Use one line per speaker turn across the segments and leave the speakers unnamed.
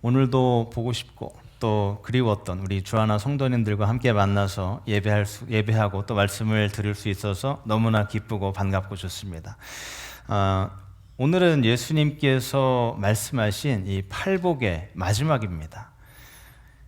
오늘도 보고 싶고 또 그리웠던 우리 주하나 성도님들과 함께 만나서 예배하고 또 말씀을 들을 수 있어서 너무나 기쁘고 반갑고 좋습니다. 오늘은 예수님께서 말씀하신 이 팔복의 마지막입니다.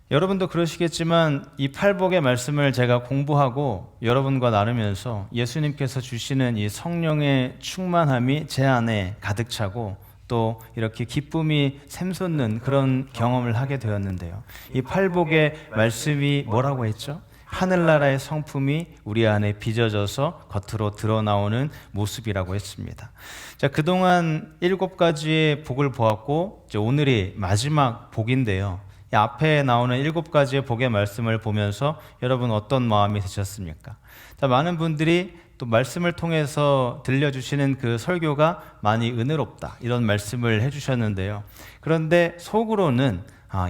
여러분도 그러시겠지만 이 팔복의 말씀을 제가 공부하고 여러분과 나누면서 예수님께서 주시는 이 성령의 충만함이 제 안에 가득 차고 또 이렇게 기쁨이 샘솟는 그런 경험을 하게 되었는데요. 이 팔복의 말씀이 뭐라고 했죠? 하늘나라의 성품이 우리 안에 빚어져서 겉으로 드러나오는 모습이라고 했습니다. 자, 그동안 7가지의 복을 보았고 이제 오늘이 마지막 복인데요. 이 앞에 나오는 7가지의 복의 말씀을 보면서 여러분 어떤 마음이 드셨습니까? 자, 많은 분들이 또 말씀을 통해서 들려주시는 그 설교가 많이 은혜롭다 이런 말씀을 해주셨는데요. 그런데 속으로는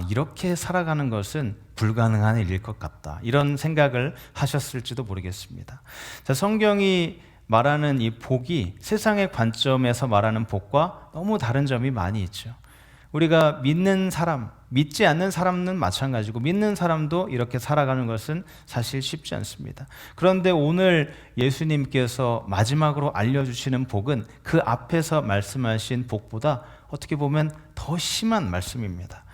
이렇게 살아가는 것은 불가능한 일일 것 같다 이런 생각을 하셨을지도 모르겠습니다. 자, 성경이 말하는 이 복이 세상의 관점에서 말하는 복과 너무 다른 점이 많이 있죠. 우리가 믿는 사람, 믿지 않는 사람은 마찬가지고 믿는 사람도 이렇게 살아가는 것은 사실 쉽지 않습니다. 그런데 오늘 예수님께서 마지막으로 알려주시는 복은 그 앞에서 말씀하신 복보다 어떻게 보면 더 심한 말씀입니다.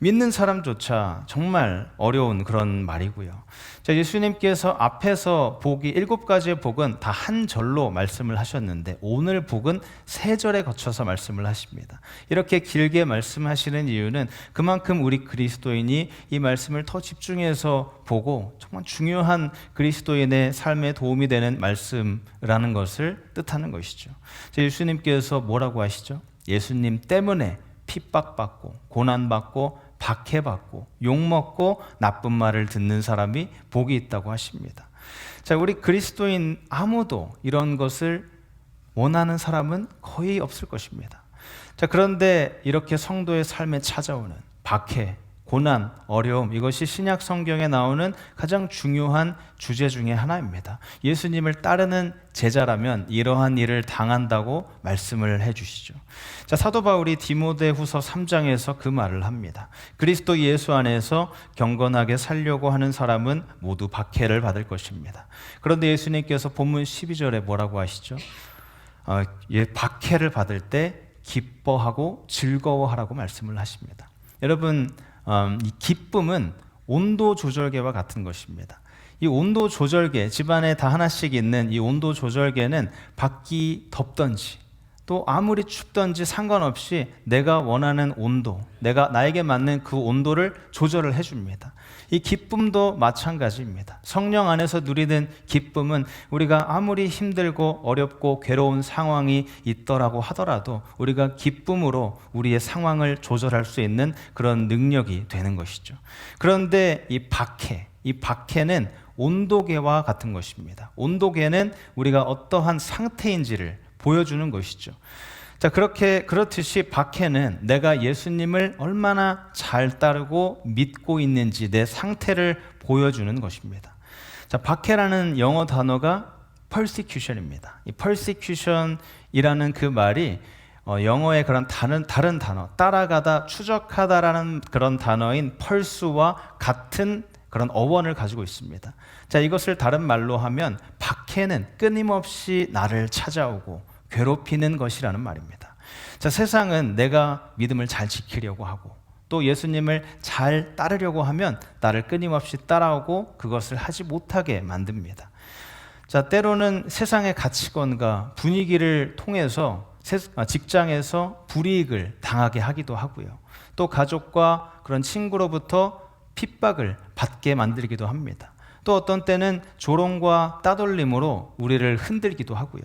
믿는 사람조차 정말 어려운 그런 말이고요. 자, 예수님께서 앞에서 복이 7가지의 복은 다 한 절로 말씀을 하셨는데 오늘 복은 3절에 거쳐서 말씀을 하십니다. 이렇게 길게 말씀하시는 이유는 그만큼 우리 그리스도인이 이 말씀을 더 집중해서 보고 정말 중요한 그리스도인의 삶에 도움이 되는 말씀이라는 것을 뜻하는 것이죠. 자, 예수님께서 뭐라고 하시죠? 예수님 때문에 핍박받고 고난받고 박해받고 욕먹고 나쁜 말을 듣는 사람이 복이 있다고 하십니다. 자, 우리 그리스도인 아무도 이런 것을 원하는 사람은 거의 없을 것입니다. 자, 그런데 이렇게 성도의 삶에 찾아오는 박해, 고난, 어려움, 이것이 신약 성경에 나오는 가장 중요한 주제 중에 하나입니다. 예수님을 따르는 제자라면 이러한 일을 당한다고 말씀을 해주시죠. 자, 사도 바울이 디모데후서 3장에서 그 말을 합니다. 그리스도 예수 안에서 경건하게 살려고 하는 사람은 모두 박해를 받을 것입니다. 그런데 예수님께서 본문 12절에 뭐라고 하시죠? 박해를 받을 때 기뻐하고 즐거워하라고 말씀을 하십니다. 여러분, 이 기쁨은 온도 조절계와 같은 것입니다. 이 온도 조절계, 집안에 다 하나씩 있는 이 온도 조절계는 밖이 덥던지 또 아무리 춥던지 상관없이 내가 원하는 온도, 나에게 맞는 그 온도를 조절을 해줍니다. 이 기쁨도 마찬가지입니다. 성령 안에서 누리는 기쁨은 우리가 아무리 힘들고 어렵고 괴로운 상황이 있더라고 하더라도 우리가 기쁨으로 우리의 상황을 조절할 수 있는 그런 능력이 되는 것이죠. 그런데 이 박해는 온도계와 같은 것입니다. 온도계는 우리가 어떠한 상태인지를 보여주는 것이죠. 자, 그렇듯이 박해는 내가 예수님을 얼마나 잘 따르고 믿고 있는지 내 상태를 보여주는 것입니다. 자, 박해라는 영어 단어가 persecution입니다. 이 persecution이라는 그 말이 영어의 그런 다른 단어, 따라가다, 추적하다라는 그런 단어인 pursue와 같은 그런 어원을 가지고 있습니다. 자, 이것을 다른 말로 하면 박해는 끊임없이 나를 찾아오고 괴롭히는 것이라는 말입니다. 자, 세상은 내가 믿음을 잘 지키려고 하고 또 예수님을 잘 따르려고 하면 나를 끊임없이 따라오고 그것을 하지 못하게 만듭니다. 자, 때로는 세상의 가치관과 분위기를 통해서 직장에서 불이익을 당하게 하기도 하고요. 또 가족과 그런 친구로부터 핍박을 받게 만들기도 합니다. 또 어떤 때는 조롱과 따돌림으로 우리를 흔들기도 하고요.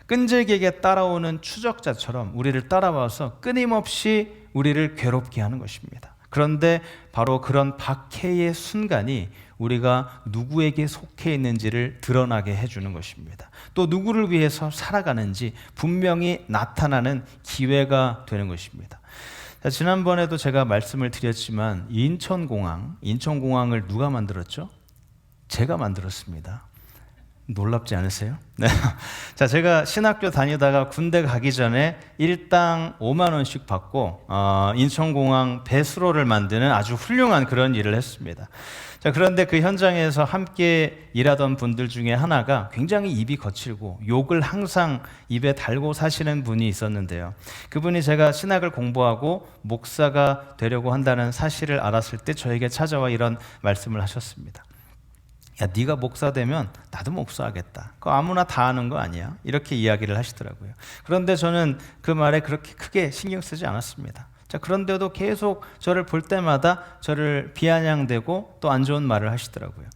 끈질기게 따라오는 추적자처럼 우리를 따라와서 끊임없이 우리를 괴롭게 하는 것입니다. 그런데 바로 그런 박해의 순간이 우리가 누구에게 속해 있는지를 드러나게 해주는 것입니다. 또 누구를 위해서 살아가는지 분명히 나타나는 기회가 되는 것입니다. 자, 지난번에도 제가 말씀을 드렸지만 인천공항을 누가 만들었죠? 제가 만들었습니다. 놀랍지 않으세요? 네. 자, 제가 신학교 다니다가 군대 가기 전에 일당 5만 원씩 받고 인천공항 배수로를 만드는 아주 훌륭한 그런 일을 했습니다. 자, 그런데 그 현장에서 함께 일하던 분들 중에 하나가 굉장히 입이 거칠고 욕을 항상 입에 달고 사시는 분이 있었는데요. 그분이 제가 신학을 공부하고 목사가 되려고 한다는 사실을 알았을 때 저에게 찾아와 이런 말씀을 하셨습니다. 야, 네가 목사 되면 나도 목사하겠다. 그거 아무나 다 하는 거 아니야? 이렇게 이야기를 하시더라고요. 그런데 저는 그 말에 그렇게 크게 신경 쓰지 않았습니다. 자, 그런데도 계속 저를 볼 때마다 저를 비아냥대고 또 안 좋은 말을 하시더라고요.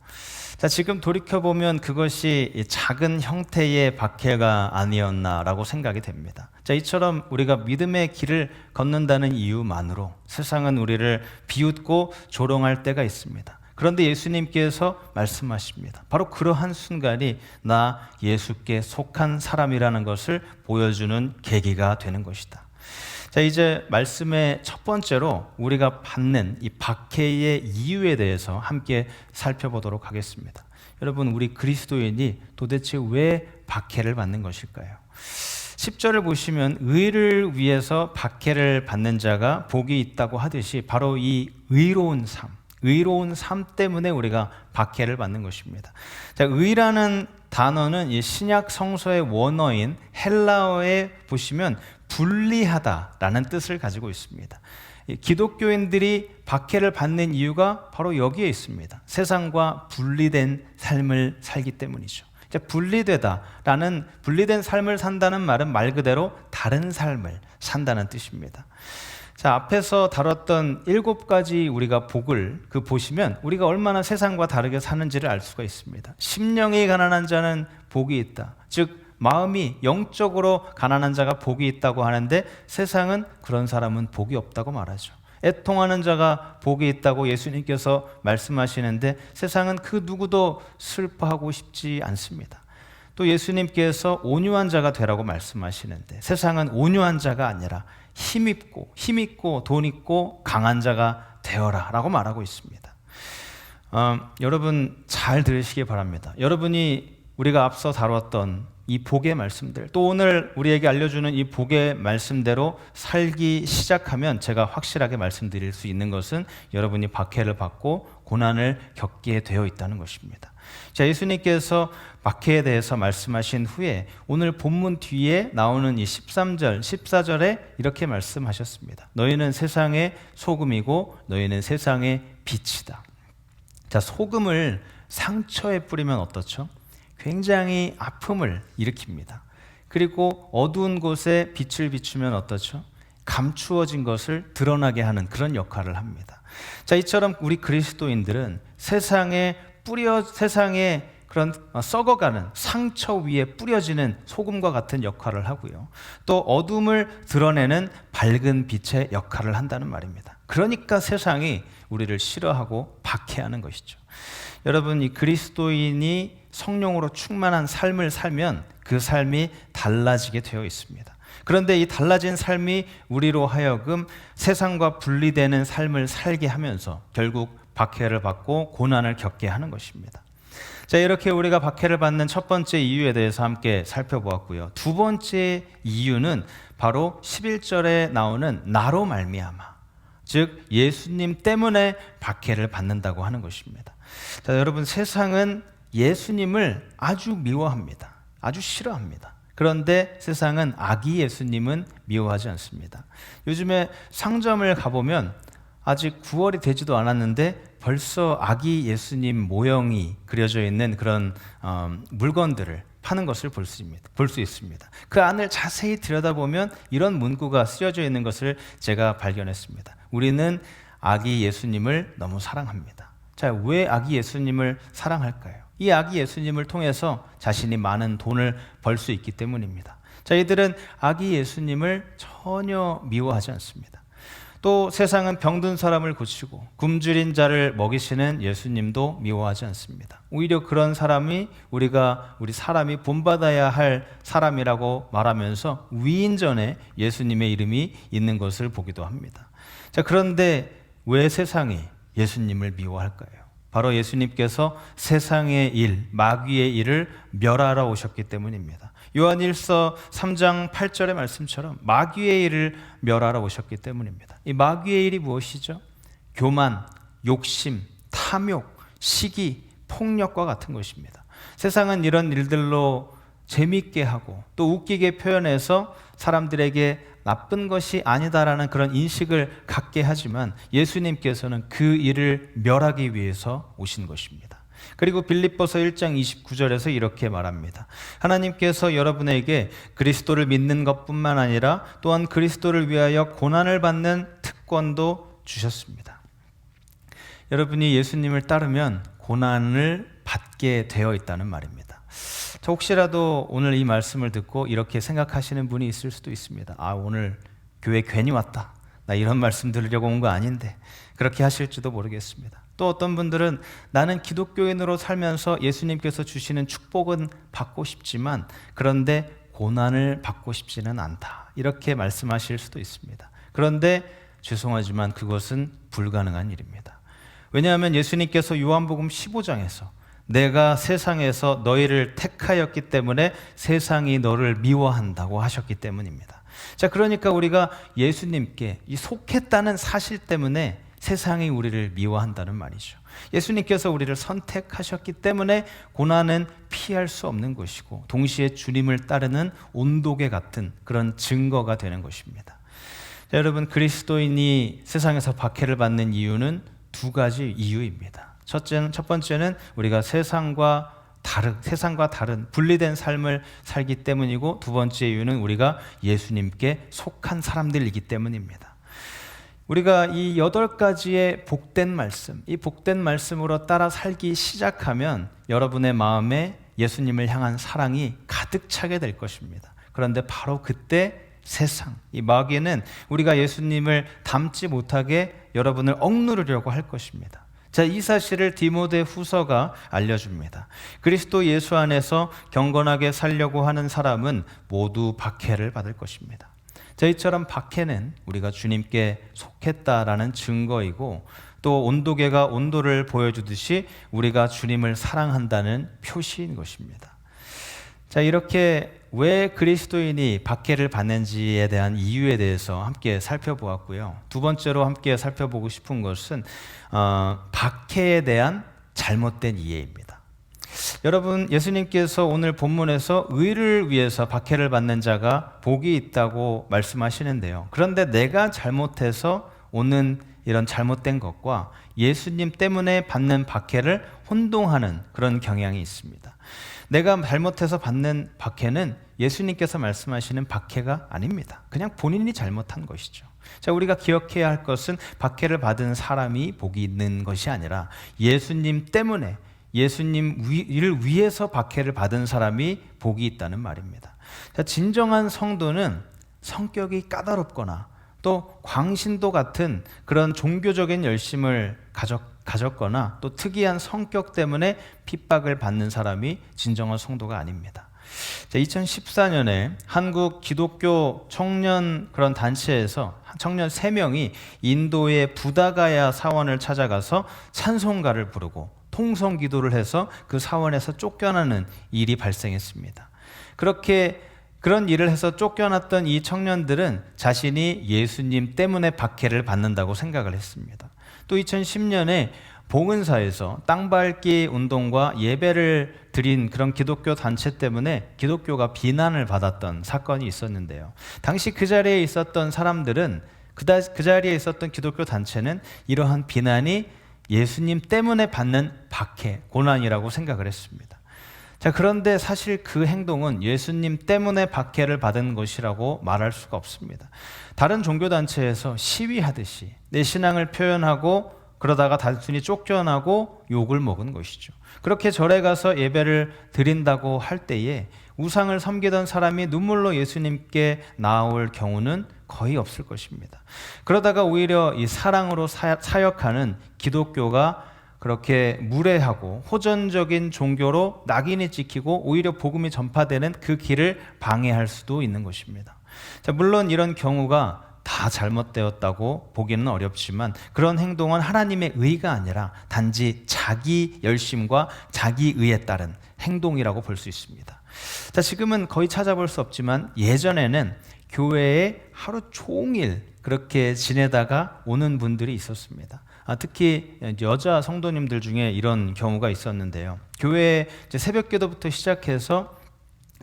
자, 지금 돌이켜보면 그것이 작은 형태의 박해가 아니었나라고 생각이 됩니다. 자, 이처럼 우리가 믿음의 길을 걷는다는 이유만으로 세상은 우리를 비웃고 조롱할 때가 있습니다. 그런데 예수님께서 말씀하십니다. 바로 그러한 순간이 나 예수께 속한 사람이라는 것을 보여주는 계기가 되는 것이다. 자, 이제 말씀의 첫 번째로 우리가 받는 이 박해의 이유에 대해서 함께 살펴보도록 하겠습니다. 여러분, 우리 그리스도인이 도대체 왜 박해를 받는 것일까요? 10절을 보시면 의를 위해서 박해를 받는 자가 복이 있다고 하듯이 바로 이 의로운 삶 때문에 우리가 박해를 받는 것입니다. 자, 의라는 단어는 이 신약 성서의 원어인 헬라어에 보시면 분리하다라는 뜻을 가지고 있습니다. 기독교인들이 박해를 받는 이유가 바로 여기에 있습니다. 세상과 분리된 삶을 살기 때문이죠. 분리된 삶을 산다는 말은 말 그대로 다른 삶을 산다는 뜻입니다. 자, 앞에서 다뤘던 7가지 우리가 복을 보시면 우리가 얼마나 세상과 다르게 사는지를 알 수가 있습니다. 심령이 가난한 자는 복이 있다. 즉 마음이 영적으로 가난한 자가 복이 있다고 하는데 세상은 그런 사람은 복이 없다고 말하죠. 애통하는 자가 복이 있다고 예수님께서 말씀하시는데 세상은 그 누구도 슬퍼하고 싶지 않습니다. 또 예수님께서 온유한 자가 되라고 말씀하시는데 세상은 온유한 자가 아니라 힘있고 돈 있고 강한 자가 되어라 라고 말하고 있습니다. 여러분 잘 들으시기 바랍니다. 여러분이 우리가 앞서 다뤘던 이 복의 말씀들, 또 오늘 우리에게 알려주는 이 복의 말씀대로 살기 시작하면 제가 확실하게 말씀드릴 수 있는 것은 여러분이 박해를 받고 고난을 겪게 되어 있다는 것입니다. 자, 예수님께서 박해에 대해서 말씀하신 후에 오늘 본문 뒤에 나오는 이 13절, 14절에 이렇게 말씀하셨습니다. 너희는 세상의 소금이고 너희는 세상의 빛이다. 자, 소금을 상처에 뿌리면 어떻죠? 굉장히 아픔을 일으킵니다. 그리고 어두운 곳에 빛을 비추면 어떻죠? 감추어진 것을 드러나게 하는 그런 역할을 합니다. 자, 이처럼 우리 그리스도인들은 세상에 그런 썩어가는 상처 위에 뿌려지는 소금과 같은 역할을 하고요. 또 어둠을 드러내는 밝은 빛의 역할을 한다는 말입니다. 그러니까 세상이 우리를 싫어하고 박해하는 것이죠. 여러분, 이 그리스도인이 성령으로 충만한 삶을 살면 그 삶이 달라지게 되어 있습니다. 그런데 이 달라진 삶이 우리로 하여금 세상과 분리되는 삶을 살게 하면서 결국 박해를 받고 고난을 겪게 하는 것입니다. 자, 이렇게 우리가 박해를 받는 첫 번째 이유에 대해서 함께 살펴보았고요. 두 번째 이유는 바로 11절에 나오는 나로 말미암아, 즉 예수님 때문에 박해를 받는다고 하는 것입니다. 자, 여러분, 세상은 예수님을 아주 미워합니다. 아주 싫어합니다. 그런데 세상은 아기 예수님은 미워하지 않습니다. 요즘에 상점을 가보면 아직 9월이 되지도 않았는데 벌써 아기 예수님 모형이 그려져 있는 그런 물건들을 파는 것을 볼 수 있습니다. 그 안을 자세히 들여다보면 이런 문구가 쓰여져 있는 것을 제가 발견했습니다. 우리는 아기 예수님을 너무 사랑합니다. 자, 왜 아기 예수님을 사랑할까요? 이 아기 예수님을 통해서 자신이 많은 돈을 벌 수 있기 때문입니다. 자, 이들은 아기 예수님을 전혀 미워하지 않습니다. 또 세상은 병든 사람을 고치고 굶주린 자를 먹이시는 예수님도 미워하지 않습니다. 오히려 그런 사람이 우리 사람이 본받아야 할 사람이라고 말하면서 위인전에 예수님의 이름이 있는 것을 보기도 합니다. 자, 그런데 왜 세상이 예수님을 미워할까요? 바로 예수님께서 세상의 일, 마귀의 일을 멸하러 오셨기 때문입니다. 요한일서 3장 8절의 말씀처럼 마귀의 일을 멸하러 오셨기 때문입니다. 이 마귀의 일이 무엇이죠? 교만, 욕심, 탐욕, 시기, 폭력과 같은 것입니다. 세상은 이런 일들로 재미있게 하고 또 웃기게 표현해서 사람들에게 나쁜 것이 아니다라는 그런 인식을 갖게 하지만 예수님께서는 그 일을 멸하기 위해서 오신 것입니다. 그리고 빌립보서 1장 29절에서 이렇게 말합니다. 하나님께서 여러분에게 그리스도를 믿는 것뿐만 아니라 또한 그리스도를 위하여 고난을 받는 특권도 주셨습니다. 여러분이 예수님을 따르면 고난을 받게 되어 있다는 말입니다. 저 혹시라도 오늘 이 말씀을 듣고 이렇게 생각하시는 분이 있을 수도 있습니다. 오늘 교회 괜히 왔다. 나 이런 말씀 들으려고 온 거 아닌데. 그렇게 하실지도 모르겠습니다. 또 어떤 분들은 나는 기독교인으로 살면서 예수님께서 주시는 축복은 받고 싶지만 그런데 고난을 받고 싶지는 않다. 이렇게 말씀하실 수도 있습니다. 그런데 죄송하지만 그것은 불가능한 일입니다. 왜냐하면 예수님께서 요한복음 15장에서 내가 세상에서 너희를 택하였기 때문에 세상이 너를 미워한다고 하셨기 때문입니다. 자, 그러니까 우리가 예수님께 이 속했다는 사실 때문에 세상이 우리를 미워한다는 말이죠. 예수님께서 우리를 선택하셨기 때문에 고난은 피할 수 없는 것이고 동시에 주님을 따르는 온도계 같은 그런 증거가 되는 것입니다. 자, 여러분, 그리스도인이 세상에서 박해를 받는 이유는 두 가지 이유입니다. 첫 번째는 우리가 세상과 다른 분리된 삶을 살기 때문이고 두 번째 이유는 우리가 예수님께 속한 사람들이기 때문입니다. 우리가 이 8가지의 복된 말씀, 이 복된 말씀으로 따라 살기 시작하면 여러분의 마음에 예수님을 향한 사랑이 가득 차게 될 것입니다. 그런데 바로 그때 세상, 이 마귀는 우리가 예수님을 닮지 못하게 여러분을 억누르려고 할 것입니다. 자, 이 사실을 디모데 후서가 알려줍니다. 그리스도 예수 안에서 경건하게 살려고 하는 사람은 모두 박해를 받을 것입니다. 자, 이처럼 박해는 우리가 주님께 속했다라는 증거이고 또 온도계가 온도를 보여주듯이 우리가 주님을 사랑한다는 표시인 것입니다. 자, 이렇게 왜 그리스도인이 박해를 받는지에 대한 이유에 대해서 함께 살펴보았고요. 두 번째로 함께 살펴보고 싶은 것은 박해에 대한 잘못된 이해입니다. 여러분, 예수님께서 오늘 본문에서 의를 위해서 박해를 받는 자가 복이 있다고 말씀하시는데요. 그런데 내가 잘못해서 오는 이런 잘못된 것과 예수님 때문에 받는 박해를 혼동하는 그런 경향이 있습니다. 내가 잘못해서 받는 박해는 예수님께서 말씀하시는 박해가 아닙니다. 그냥 본인이 잘못한 것이죠. 자, 우리가 기억해야 할 것은 박해를 받은 사람이 복이 있는 것이 아니라 예수님 때문에 예수님을 위해서 박해를 받은 사람이 복이 있다는 말입니다. 자, 진정한 성도는 성격이 까다롭거나 또 광신도 같은 그런 종교적인 열심을 가졌거나 또 특이한 성격 때문에 핍박을 받는 사람이 진정한 성도가 아닙니다. 2014년에 한국 기독교 청년 그런 단체에서 청년 3명이 인도의 부다가야 사원을 찾아가서 찬송가를 부르고 통성 기도를 해서 그 사원에서 쫓겨나는 일이 발생했습니다. 그런 일을 해서 쫓겨났던 이 청년들은 자신이 예수님 때문에 박해를 받는다고 생각을 했습니다. 또 2010년에 봉은사에서 땅밟기 운동과 예배를 드린 그런 기독교 단체 때문에 기독교가 비난을 받았던 사건이 있었는데요. 당시 그 자리에 있었던 사람들은 그 자리에 있었던 기독교 단체는 이러한 비난이 예수님 때문에 받는 박해, 고난이라고 생각을 했습니다. 자, 그런데 사실 그 행동은 예수님 때문에 박해를 받은 것이라고 말할 수가 없습니다. 다른 종교단체에서 시위하듯이 내 신앙을 표현하고 그러다가 단순히 쫓겨나고 욕을 먹은 것이죠. 그렇게 절에 가서 예배를 드린다고 할 때에 우상을 섬기던 사람이 눈물로 예수님께 나올 경우는 거의 없을 것입니다. 그러다가 오히려 이 사랑으로 사역하는 기독교가 그렇게 무례하고 호전적인 종교로 낙인이 찍히고 오히려 복음이 전파되는 그 길을 방해할 수도 있는 것입니다. 자, 물론 이런 경우가 다 잘못되었다고 보기는 어렵지만 그런 행동은 하나님의 의가 아니라 단지 자기 열심과 자기 의에 따른 행동이라고 볼 수 있습니다. 자, 지금은 거의 찾아볼 수 없지만 예전에는 교회에 하루 종일 그렇게 지내다가 오는 분들이 있었습니다. 특히 여자 성도님들 중에 이런 경우가 있었는데요. 교회에 새벽 기도부터 시작해서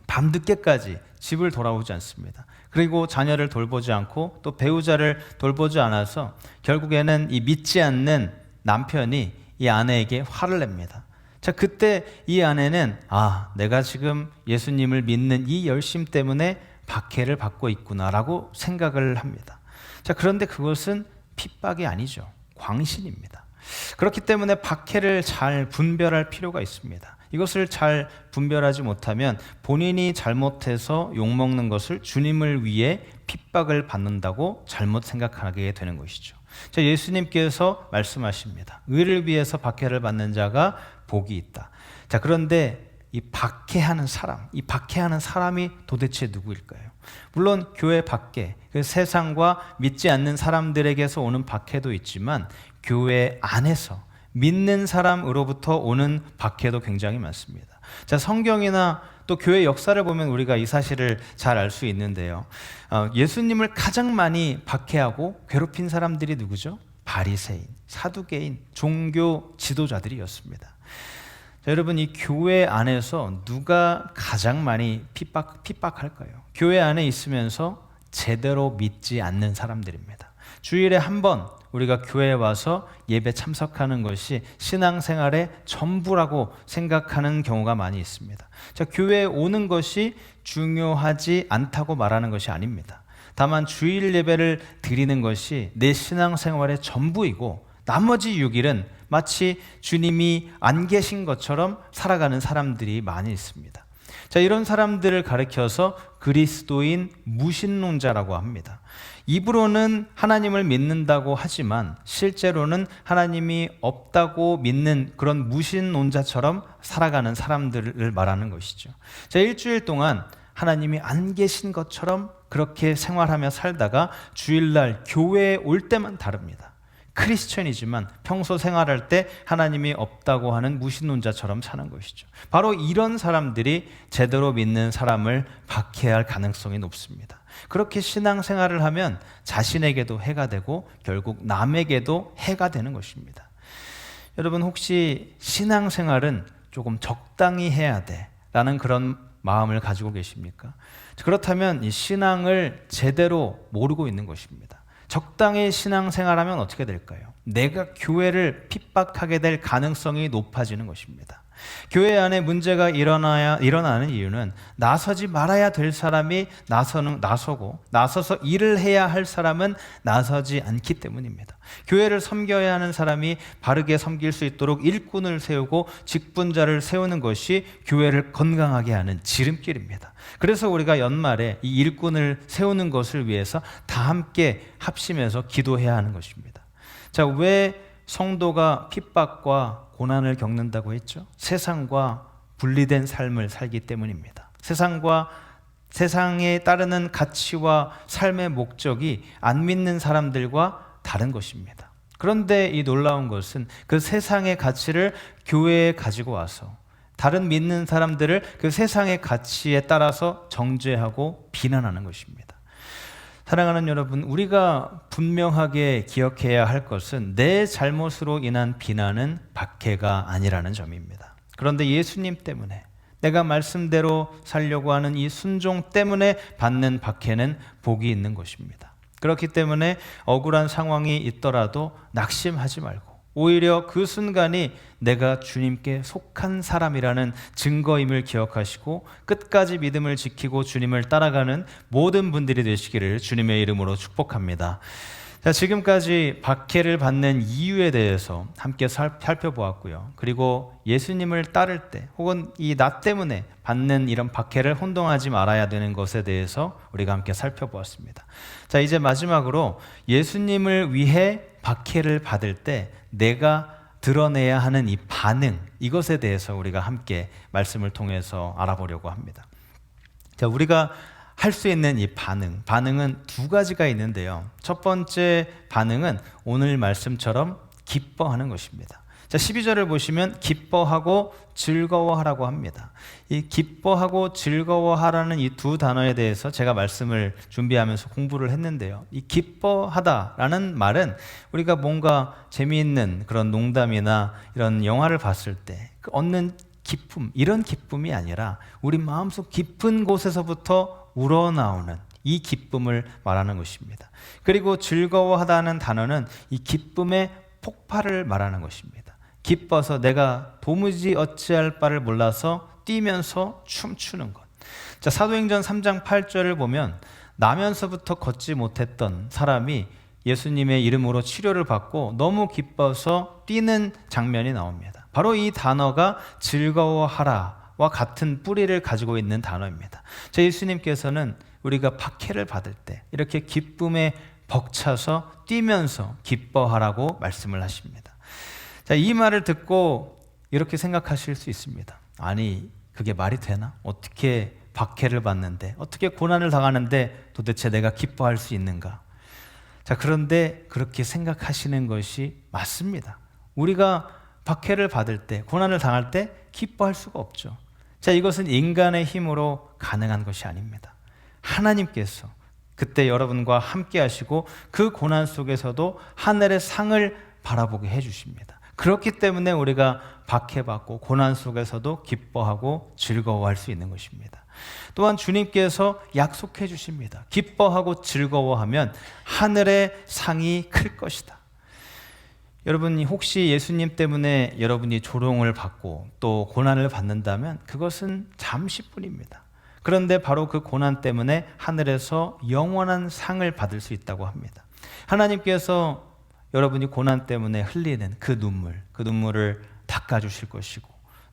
밤늦게까지 집을 돌아오지 않습니다. 그리고 자녀를 돌보지 않고 또 배우자를 돌보지 않아서 결국에는 이 믿지 않는 남편이 이 아내에게 화를 냅니다. 자, 그때 이 아내는 내가 지금 예수님을 믿는 이 열심 때문에 박해를 받고 있구나라고 생각을 합니다. 자, 그런데 그것은 핍박이 아니죠. 광신입니다. 그렇기 때문에 박해를 잘 분별할 필요가 있습니다. 이것을 잘 분별하지 못하면 본인이 잘못해서 욕먹는 것을 주님을 위해 핍박을 받는다고 잘못 생각하게 되는 것이죠. 자, 예수님께서 말씀하십니다. 의를 위해서 박해를 받는 자가 복이 있다. 자, 그런데 이 박해하는 사람이 도대체 누구일까요? 물론 교회 밖에 그 세상과 믿지 않는 사람들에게서 오는 박해도 있지만 교회 안에서 믿는 사람으로부터 오는 박해도 굉장히 많습니다. 자, 성경이나 또 교회 역사를 보면 우리가 이 사실을 잘 알 수 있는데요. 예수님을 가장 많이 박해하고 괴롭힌 사람들이 누구죠? 바리새인, 사두개인, 종교 지도자들이었습니다. 자, 여러분, 이 교회 안에서 누가 가장 많이 핍박할까요? 교회 안에 있으면서 제대로 믿지 않는 사람들입니다. 주일에 한 번 우리가 교회에 와서 예배 참석하는 것이 신앙생활의 전부라고 생각하는 경우가 많이 있습니다. 자, 교회에 오는 것이 중요하지 않다고 말하는 것이 아닙니다. 다만 주일 예배를 드리는 것이 내 신앙생활의 전부이고 나머지 6일은 마치 주님이 안 계신 것처럼 살아가는 사람들이 많이 있습니다. 자, 이런 사람들을 가리켜서 그리스도인 무신론자라고 합니다. 입으로는 하나님을 믿는다고 하지만 실제로는 하나님이 없다고 믿는 그런 무신론자처럼 살아가는 사람들을 말하는 것이죠. 자, 일주일 동안 하나님이 안 계신 것처럼 그렇게 생활하며 살다가 주일날 교회에 올 때만 다릅니다. 크리스천이지만 평소 생활할 때 하나님이 없다고 하는 무신론자처럼 사는 것이죠. 바로 이런 사람들이 제대로 믿는 사람을 박해할 가능성이 높습니다. 그렇게 신앙생활을 하면 자신에게도 해가 되고 결국 남에게도 해가 되는 것입니다. 여러분, 혹시 신앙생활은 조금 적당히 해야 돼 라는 그런 마음을 가지고 계십니까? 그렇다면 이 신앙을 제대로 모르고 있는 것입니다. 적당히 신앙생활하면 어떻게 될까요? 내가 교회를 핍박하게 될 가능성이 높아지는 것입니다. 교회 안에 문제가 일어나는 이유는 나서지 말아야 될 사람이 나서고 나서서 일을 해야 할 사람은 나서지 않기 때문입니다. 교회를 섬겨야 하는 사람이 바르게 섬길 수 있도록 일꾼을 세우고 직분자를 세우는 것이 교회를 건강하게 하는 지름길입니다. 그래서 우리가 연말에 이 일꾼을 세우는 것을 위해서 다 함께 합심해서 기도해야 하는 것입니다. 자, 왜 성도가 핍박과 고난을 겪는다고 했죠? 세상과 분리된 삶을 살기 때문입니다. 세상에 따르는 가치와 삶의 목적이 안 믿는 사람들과 다른 것입니다. 그런데 이 놀라운 것은 그 세상의 가치를 교회에 가지고 와서 다른 믿는 사람들을 그 세상의 가치에 따라서 정죄하고 비난하는 것입니다. 사랑하는 여러분, 우리가 분명하게 기억해야 할 것은 내 잘못으로 인한 비난은 박해가 아니라는 점입니다. 그런데 예수님 때문에 내가 말씀대로 살려고 하는 이 순종 때문에 받는 박해는 복이 있는 것입니다. 그렇기 때문에 억울한 상황이 있더라도 낙심하지 말고 오히려 그 순간이 내가 주님께 속한 사람이라는 증거임을 기억하시고 끝까지 믿음을 지키고 주님을 따라가는 모든 분들이 되시기를 주님의 이름으로 축복합니다. 자, 지금까지 박해를 받는 이유에 대해서 함께 살펴보았고요. 그리고 예수님을 따를 때 혹은 이 나 때문에 받는 이런 박해를 혼동하지 말아야 되는 것에 대해서 우리가 함께 살펴보았습니다. 자, 이제 마지막으로 예수님을 위해 박해를 받을 때 내가 드러내야 하는 이 반응, 이것에 대해서 우리가 함께 말씀을 통해서 알아보려고 합니다. 자, 우리가 할 수 있는 이 반응은 두 가지가 있는데요. 첫 번째 반응은 오늘 말씀처럼 기뻐하는 것입니다. 자, 12절을 보시면 기뻐하고 즐거워하라고 합니다. 이 기뻐하고 즐거워하라는 이 두 단어에 대해서 제가 말씀을 준비하면서 공부를 했는데요. 이 기뻐하다라는 말은 우리가 뭔가 재미있는 그런 농담이나 이런 영화를 봤을 때 얻는 기쁨, 이런 기쁨이 아니라 우리 마음속 깊은 곳에서부터 우러나오는 이 기쁨을 말하는 것입니다. 그리고 즐거워하다는 단어는 이 기쁨의 폭발을 말하는 것입니다. 기뻐서 내가 도무지 어찌할 바를 몰라서 뛰면서 춤추는 것. 자, 사도행전 3장 8절을 보면 나면서부터 걷지 못했던 사람이 예수님의 이름으로 치료를 받고 너무 기뻐서 뛰는 장면이 나옵니다. 바로 이 단어가 즐거워하라와 같은 뿌리를 가지고 있는 단어입니다. 자, 예수님께서는 우리가 박해를 받을 때 이렇게 기쁨에 벅차서 뛰면서 기뻐하라고 말씀을 하십니다. 자, 이 말을 듣고 이렇게 생각하실 수 있습니다. 아니, 그게 말이 되나? 어떻게 박해를 받는데, 어떻게 고난을 당하는데 도대체 내가 기뻐할 수 있는가? 자, 그런데 그렇게 생각하시는 것이 맞습니다. 우리가 박해를 받을 때, 고난을 당할 때 기뻐할 수가 없죠. 자, 이것은 인간의 힘으로 가능한 것이 아닙니다. 하나님께서 그때 여러분과 함께 하시고 그 고난 속에서도 하늘의 상을 바라보게 해주십니다. 그렇기 때문에 우리가 박해받고 고난 속에서도 기뻐하고 즐거워할 수 있는 것입니다. 또한 주님께서 약속해 주십니다. 기뻐하고 즐거워하면 하늘의 상이 클 것이다. 여러분이 혹시 예수님 때문에 여러분이 조롱을 받고 또 고난을 받는다면 그것은 잠시뿐입니다. 그런데 바로 그 고난 때문에 하늘에서 영원한 상을 받을 수 있다고 합니다. 하나님께서 여러분이 고난 때문에 흘리는 그 눈물을 닦아주실 것이고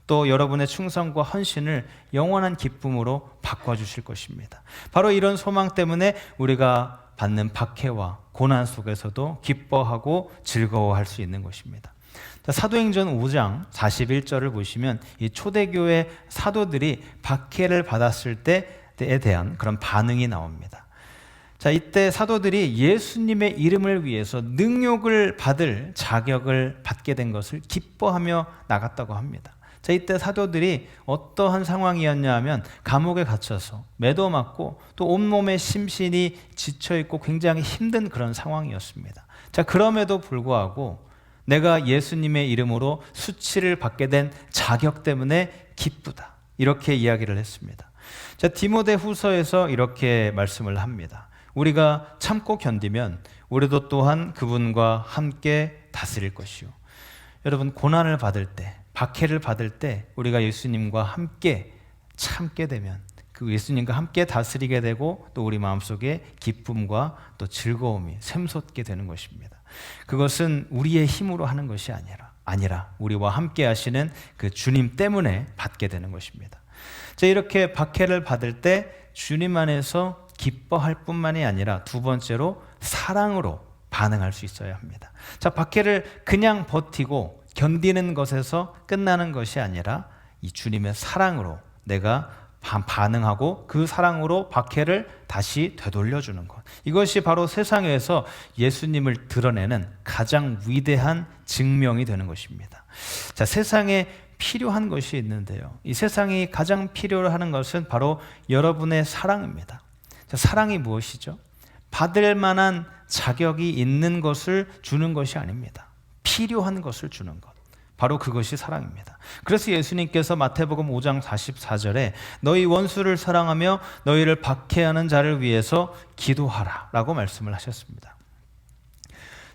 또 여러분의 충성과 헌신을 영원한 기쁨으로 바꿔주실 것입니다. 바로 이런 소망 때문에 우리가 받는 박해와 고난 속에서도 기뻐하고 즐거워할 수 있는 것입니다. 사도행전 5장 41절을 보시면 이 초대교회 사도들이 박해를 받았을 때에 대한 그런 반응이 나옵니다. 자, 이때 사도들이 예수님의 이름을 위해서 능욕을 받을 자격을 받게 된 것을 기뻐하며 나갔다고 합니다. 자, 이때 사도들이 어떠한 상황이었냐 하면 감옥에 갇혀서 매도 맞고 또 온몸에 심신이 지쳐있고 굉장히 힘든 그런 상황이었습니다. 자, 그럼에도 불구하고 내가 예수님의 이름으로 수치를 받게 된 자격 때문에 기쁘다, 이렇게 이야기를 했습니다. 자, 디모데 후서에서 이렇게 말씀을 합니다. 우리가 참고 견디면 우리도 또한 그분과 함께 다스릴 것이요. 여러분, 고난을 받을 때, 박해를 받을 때 우리가 예수님과 함께 참게 되면 그 예수님과 함께 다스리게 되고 또 우리 마음속에 기쁨과 또 즐거움이 샘솟게 되는 것입니다. 그것은 우리의 힘으로 하는 것이 아니라 우리와 함께 하시는 그 주님 때문에 받게 되는 것입니다. 자, 이렇게 박해를 받을 때 주님 안에서 기뻐할 뿐만이 아니라 두 번째로 사랑으로 반응할 수 있어야 합니다. 자, 박해를 그냥 버티고 견디는 것에서 끝나는 것이 아니라 이 주님의 사랑으로 내가 반응하고 그 사랑으로 박해를 다시 되돌려주는 것. 이것이 바로 세상에서 예수님을 드러내는 가장 위대한 증명이 되는 것입니다. 자, 세상에 필요한 것이 있는데요. 이 세상이 가장 필요로 하는 것은 바로 여러분의 사랑입니다. 자, 사랑이 무엇이죠? 받을 만한 자격이 있는 것을 주는 것이 아닙니다. 필요한 것을 주는 것. 바로 그것이 사랑입니다. 그래서 예수님께서 마태복음 5장 44절에 너희 원수를 사랑하며 너희를 박해하는 자를 위해서 기도하라 라고 말씀을 하셨습니다.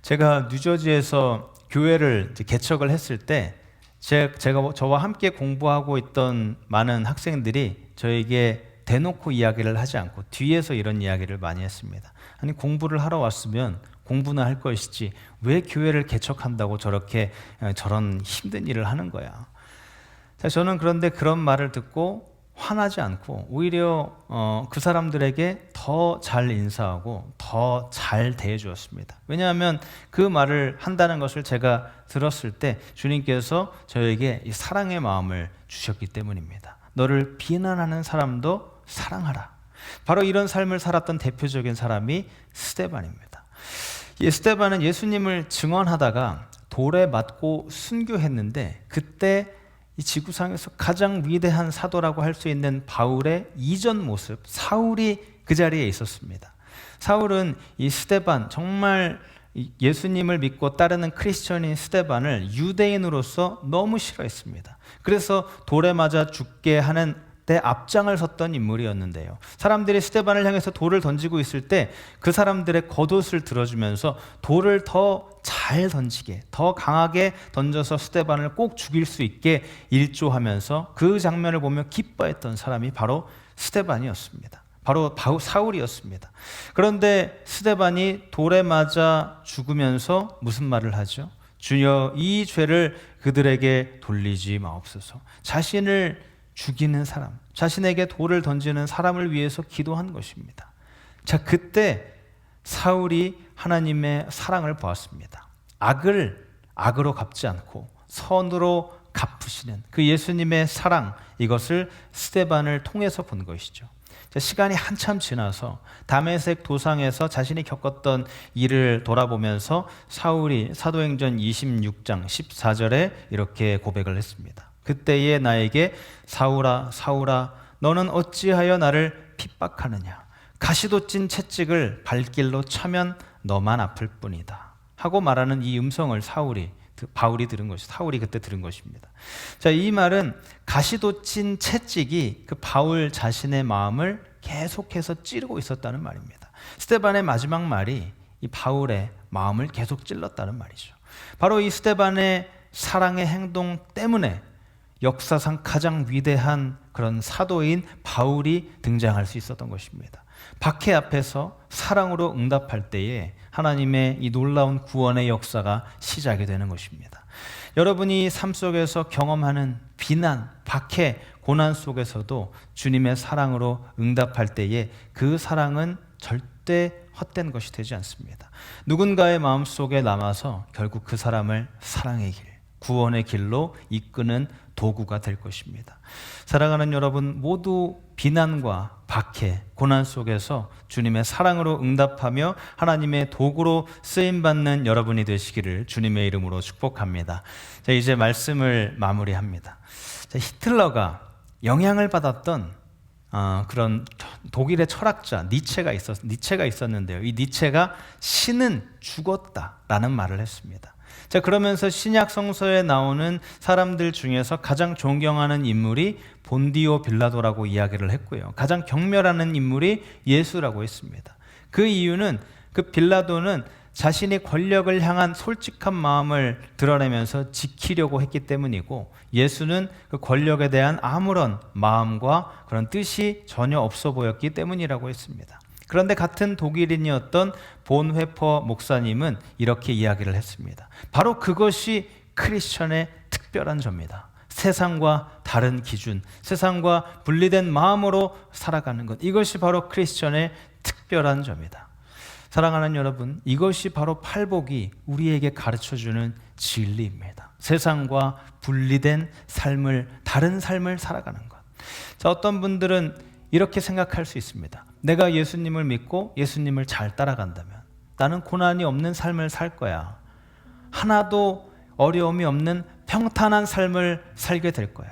제가 뉴저지에서 교회를 개척을 했을 때 저와 함께 공부하고 있던 많은 학생들이 저에게 대놓고 이야기를 하지 않고 뒤에서 이런 이야기를 많이 했습니다. 아니, 공부를 하러 왔으면 공부나 할 것이지 왜 교회를 개척한다고 저런 힘든 일을 하는 거야. 저는 그런데 그런 말을 듣고 화나지 않고 오히려 그 사람들에게 더 잘 인사하고 더 잘 대해 주었습니다. 왜냐하면 그 말을 한다는 것을 제가 들었을 때 주님께서 저에게 이 사랑의 마음을 주셨기 때문입니다. 너를 비난하는 사람도 사랑하라. 바로 이런 삶을 살았던 대표적인 사람이 스데반입니다. 이 스데반은 예수님을 증언하다가 돌에 맞고 순교했는데, 그때 이 지구상에서 가장 위대한 사도라고 할 수 있는 바울의 이전 모습, 사울이 그 자리에 있었습니다. 사울은 이 스데반, 정말 예수님을 믿고 따르는 크리스천인 스데반을 유대인으로서 너무 싫어했습니다. 그래서 돌에 맞아 죽게 하는 때 앞장을 섰던 인물이었는데요, 사람들이 스데반을 향해서 돌을 던지고 있을 때 그 사람들의 겉옷을 들어주면서 돌을 더 잘 던지게, 더 강하게 던져서 스데반을 꼭 죽일 수 있게 일조하면서 그 장면을 보며 기뻐했던 사람이 바로 스데반이었습니다. 바로 사울이었습니다. 그런데 스데반이 돌에 맞아 죽으면서 무슨 말을 하죠? 주여, 이 죄를 그들에게 돌리지 마옵소서. 자신을 죽이는 사람, 자신에게 돌을 던지는 사람을 위해서 기도한 것입니다. 자, 그때 사울이 하나님의 사랑을 보았습니다. 악을 악으로 갚지 않고 선으로 갚으시는 그 예수님의 사랑, 이것을 스데반을 통해서 본 것이죠. 자, 시간이 한참 지나서 다메섹 도상에서 자신이 겪었던 일을 돌아보면서 사울이 사도행전 26장 14절에 이렇게 고백을 했습니다. 그때에 나에게 사울아 사울아 너는 어찌하여 나를 핍박하느냐, 가시도 찐 채찍을 발길로 차면 너만 아플 뿐이다 하고 말하는 이 음성을 바울이 들은 것이, 사울이 그때 들은 것입니다. 자, 이 말은 가시도 찐 채찍이 그 바울 자신의 마음을 계속해서 찌르고 있었다는 말입니다. 스데반의 마지막 말이 이 바울의 마음을 계속 찔렀다는 말이죠. 바로 이 스데반의 사랑의 행동 때문에 역사상 가장 위대한 그런 사도인 바울이 등장할 수 있었던 것입니다. 박해 앞에서 사랑으로 응답할 때에 하나님의 이 놀라운 구원의 역사가 시작이 되는 것입니다. 여러분이 삶 속에서 경험하는 비난, 박해, 고난 속에서도 주님의 사랑으로 응답할 때에 그 사랑은 절대 헛된 것이 되지 않습니다. 누군가의 마음속에 남아서 결국 그 사람을 사랑의 길, 구원의 길로 이끄는 도구가 될 것입니다. 사랑하는 여러분, 모두 비난과 박해, 고난 속에서 주님의 사랑으로 응답하며 하나님의 도구로 쓰임받는 여러분이 되시기를 주님의 이름으로 축복합니다. 자, 이제 말씀을 마무리합니다. 자, 히틀러가 영향을 받았던 그런 독일의 철학자 니체가 있었는데요, 이 니체가 신은 죽었다라는 말을 했습니다. 자, 그러면서 신약 성서에 나오는 사람들 중에서 가장 존경하는 인물이 본디오 빌라도라고 이야기를 했고요, 가장 경멸하는 인물이 예수라고 했습니다. 그 이유는 그 빌라도는 자신이 권력을 향한 솔직한 마음을 드러내면서 지키려고 했기 때문이고, 예수는 그 권력에 대한 아무런 마음과 그런 뜻이 전혀 없어 보였기 때문이라고 했습니다. 그런데 같은 독일인이었던 본회퍼 목사님은 이렇게 이야기를 했습니다. 바로 그것이 크리스천의 특별한 점이다. 세상과 다른 기준, 세상과 분리된 마음으로 살아가는 것, 이것이 바로 크리스천의 특별한 점이다. 사랑하는 여러분, 이것이 바로 팔복이 우리에게 가르쳐주는 진리입니다. 세상과 분리된 삶을, 다른 삶을 살아가는 것. 자, 어떤 분들은 이렇게 생각할 수 있습니다. 내가 예수님을 믿고 예수님을 잘 따라간다면 나는 고난이 없는 삶을 살 거야. 하나도 어려움이 없는 평탄한 삶을 살게 될 거야.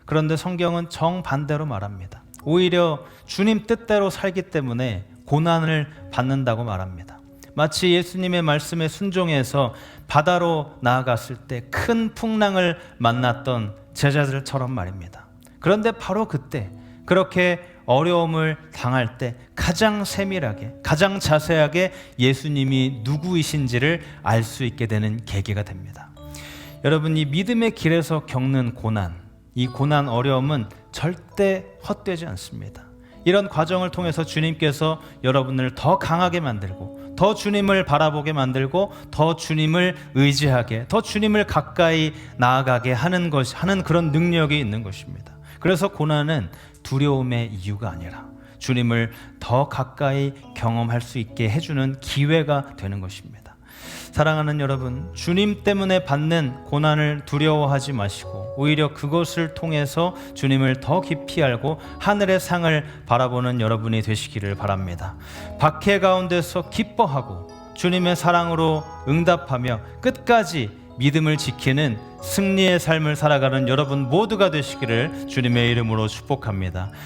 그런데 성경은 정반대로 말합니다. 오히려 주님 뜻대로 살기 때문에 고난을 받는다고 말합니다. 마치 예수님의 말씀에 순종해서 바다로 나아갔을 때 큰 풍랑을 만났던 제자들처럼 말입니다. 그런데 바로 그때 그렇게 어려움을 당할 때 가장 세밀하게, 가장 자세하게 예수님이 누구이신지를 알 수 있게 되는 계기가 됩니다. 여러분, 이 믿음의 길에서 겪는 고난, 이 고난 어려움은 절대 헛되지 않습니다. 이런 과정을 통해서 주님께서 여러분을 더 강하게 만들고, 더 주님을 바라보게 만들고, 더 주님을 의지하게, 더 주님을 가까이 나아가게 하는 그런 능력이 있는 것입니다. 그래서 고난은 두려움의 이유가 아니라 주님을 더 가까이 경험할 수 있게 해주는 기회가 되는 것입니다. 사랑하는 여러분, 주님 때문에 받는 고난을 두려워하지 마시고 오히려 그것을 통해서 주님을 더 깊이 알고 하늘의 상을 바라보는 여러분이 되시기를 바랍니다. 박해 가운데서 기뻐하고 주님의 사랑으로 응답하며 끝까지 믿음을 지키는 승리의 삶을 살아가는 여러분 모두가 되시기를 주님의 이름으로 축복합니다.